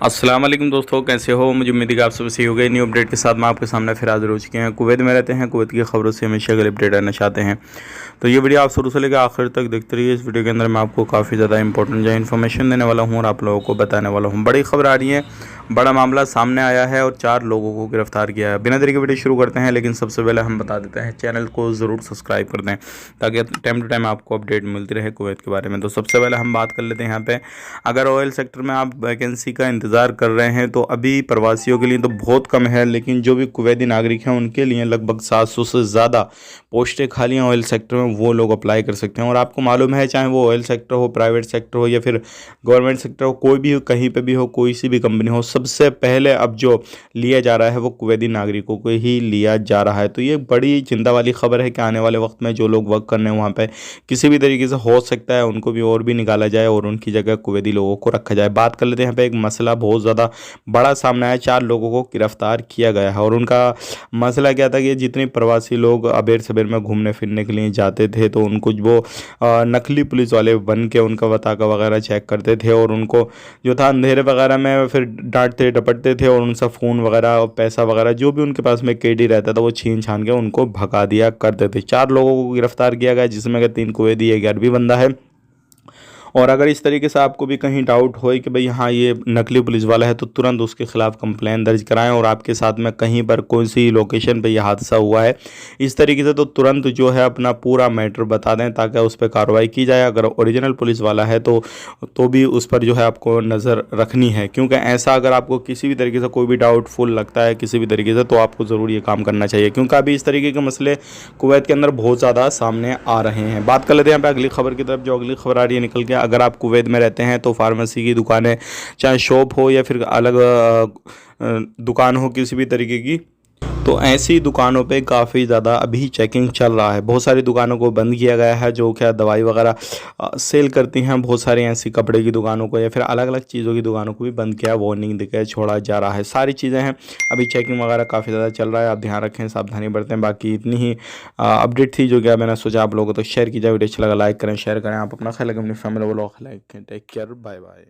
अस्सलाम वालेकुम दोस्तों, कैसे हो। मुझे उम्मीद है कि आप सब सही हो गए। न्यू अपडेट के साथ मैं आपके सामने फिर हाजिर हो चुके हैं। कुवैत में रहते हैं, कुवैत की खबरों से हमेशा अगर अपडेट रहना चाहते हैं तो ये वीडियो आप शुरू से लेकर आखिर तक देखते रहिए। इस वीडियो के अंदर मैं आपको काफ़ी ज़्यादा इंपॉर्टेंट जो इन्फॉर्मेशन देने वाला हूँ और आप लोगों को बताने वाला हूँ। बड़ी खबर आ रही है, बड़ा मामला सामने आया है और 4 लोगों को गिरफ्तार किया है। बिना देरी के वीडियो शुरू करते हैं, लेकिन सबसे पहले हम बता देते हैं चैनल को ज़रूर सब्सक्राइब कर दें ताकि टाइम टू टाइम आपको अपडेट मिलती रहे कुवैत के बारे में। तो सबसे पहले हम बात कर लेते हैं यहाँ पे, अगर ऑयल सेक्टर में आप वैकेंसी का इंतज़ार कर रहे हैं तो अभी प्रवासियों के लिए तो बहुत कम है, लेकिन जो भी कुवैती नागरिक हैं उनके लिए लगभग 700 से ज़्यादा पोस्टें खाली हैं ऑयल सेक्टर में, वो लोग अप्लाई कर सकते हैं। और आपको मालूम है, चाहे वो ऑयल सेक्टर हो, प्राइवेट सेक्टर हो या फिर गवर्नमेंट सेक्टर हो, कोई भी कहीं पे भी हो, कोई सी भी कंपनी हो, सबसे पहले अब जो लिया जा रहा है वो कुवैती नागरिकों को ही लिया जा रहा है। तो ये बड़ी चिंता वाली खबर है कि आने वाले वक्त में जो लोग वर्क करने वहाँ पे किसी भी तरीके से हो सकता है उनको भी और भी निकाला जाए और उनकी जगह कुवैती लोगों को रखा जाए। बात कर लेते हैं यहाँ पे, एक मसला बहुत ज़्यादा बड़ा सामने आया। 4 लोगों को गिरफ्तार किया गया है और उनका मसला क्या था कि जितने प्रवासी लोग अबेर सबेर में घूमने फिरने के लिए जाते थे तो उनको वो नकली पुलिस वाले बन के उनका वताका वगैरह चेक करते थे और उनको जो था अंधेरे वगैरह में फिर डांटते डपटते थे और उनसे फ़ोन वगैरह और पैसा वगैरह जो भी उनके पास में केडी रहता था वो छीन छान के उनको भगा दिया करते थे। 4 लोगों को गिरफ्तार किया गया, जिसमें कि 3 कुवैती, एक अरबी बंदा है। और अगर इस तरीके से आपको भी कहीं डाउट हो कि भाई हाँ ये नकली पुलिस वाला है तो तुरंत उसके खिलाफ कंप्लेन दर्ज कराएं और आपके साथ में कहीं पर कौन सी लोकेशन पे ये हादसा हुआ है, इस तरीके से तो तुरंत जो है अपना पूरा मैटर बता दें ताकि उस पर कार्रवाई की जाए। अगर ओरिजिनल पुलिस वाला है तो भी उस पर जो है आपको नज़र रखनी है, क्योंकि ऐसा अगर आपको किसी भी तरीके से कोई भी डाउटफुल लगता है किसी भी तरीके से तो आपको ज़रूर ये काम करना चाहिए, क्योंकि अभी इस तरीके के मसले कुवैत के अंदर बहुत ज़्यादा सामने आ रहे हैं। बात कर लेते हैं यहाँ पे अगली खबर की तरफ। जो अगली खबर आ रही है निकल के, अगर आप कुवैत में रहते हैं तो फार्मेसी की दुकानें, चाहे शॉप हो या फिर अलग दुकान हो किसी भी तरीके की, तो ऐसी दुकानों पे काफ़ी ज़्यादा अभी चेकिंग चल रहा है। बहुत सारी दुकानों को बंद किया गया है जो क्या दवाई वगैरह सेल करती हैं। बहुत सारी ऐसी कपड़े की दुकानों को या फिर अलग अलग चीज़ों की दुकानों को भी बंद किया, वार्निंग देकर छोड़ा जा रहा है। सारी चीज़ें हैं, अभी चेकिंग वगैरह काफ़ी ज़्यादा चल रहा है। आप ध्यान रखें, सावधानी बरतें। बाकी इतनी ही अपडेट थी जो क्या मैंने सोचा आप लोगों को तो शेयर की जाए। वीडियो अच्छा लगा लाइक करें, शेयर करें। आप अपना ख्याल रखें, अपनी फैमिली को लाइक करें। Take care, bye bye.